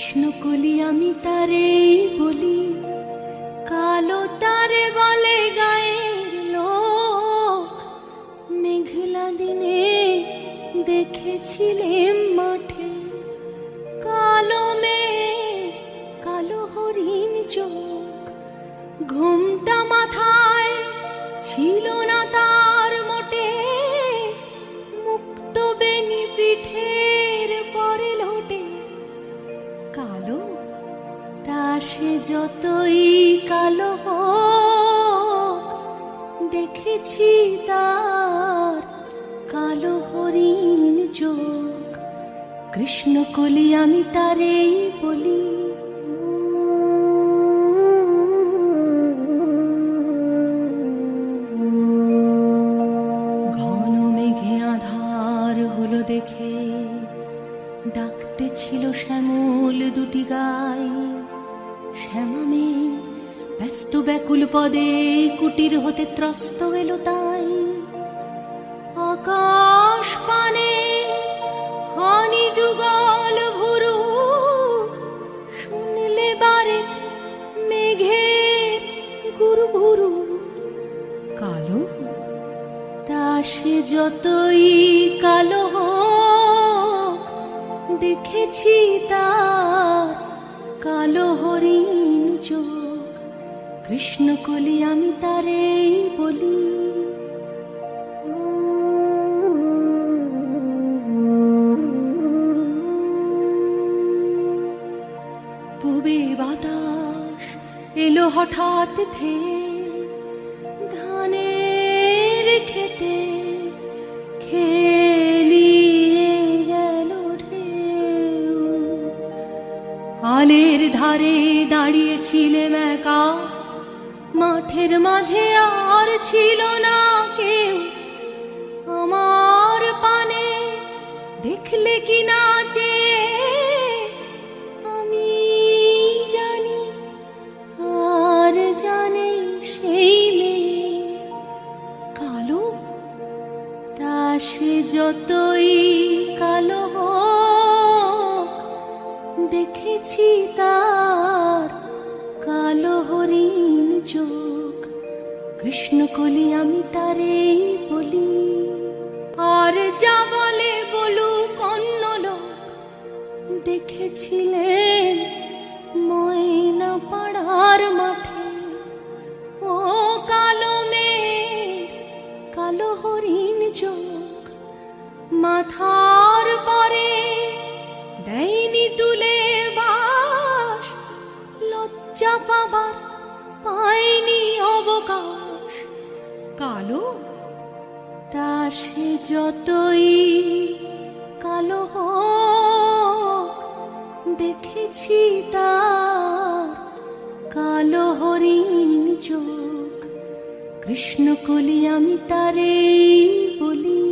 কৃষ্ণকলি আমি তারে বলি, কালো তারে বলে গায়ের লোক। মেঘলা দিনে দেখেছিলেম মাঠে, কালো মেঘ কালো হরিণ চোখ। ঘুমটা মাথায় ছিল না তার মোটে, মুক্ত বেনি পিঠের পরে লোটে। কালো তা সে যতই কালো হোক, দেখেছি তার কালো হরিণ চোখ। কৃষ্ণকলি আমি তারেই বলি। ঘন মেঘে আধার হলো দেখে, ডাকতে ছিল শ্যামল দুটি গাই। শ্যামামে ব্যস্ত ব্যাকুল পদে কুটির হতে ত্রস্ত এলো তাই। আকাশ পানে হানি যুগল ভুরু, শুনলে বারে মেঘের গুরু গুরু। কালো তা সে যতই কালো হোক, দেখেছি তার কালো হরিণ চোখ। কৃষ্ণকলি আমি তারেই বলি। পূবে বাতাস এলো হঠাৎ ধেয়ে, ধানের খেতে খেলিয়ে গেল ঢেউ। আলের ধারে দাঁড়িয়েছিলেম একা, মাঠের মাঝে আর ছিল না কেউ। আমার পানে দেখলে কি নাচে আমি জানি, আর জানে সেই মেয়ে। কালো তা সে যতই কালো হোক, দেখেছি তার কালো হরিণ চোখ। কৃষ্ণকলি আমি তারেই বলি। আর যা বলে বলুক অন্য লোক, দেখেছিলেন ময়না পাড়ার মাঠে। ও কালো মেঘ কালো হরিণ চোখ, মাথার পরে দেয়নি তুলে বাস। লজ্জা পাবার পায়নি অবকাশ। কালো তা সে যতই কালো হোক, দেখেছি তার কালো হরিণ চোখ। কৃষ্ণকলি আমি তারেই বলি।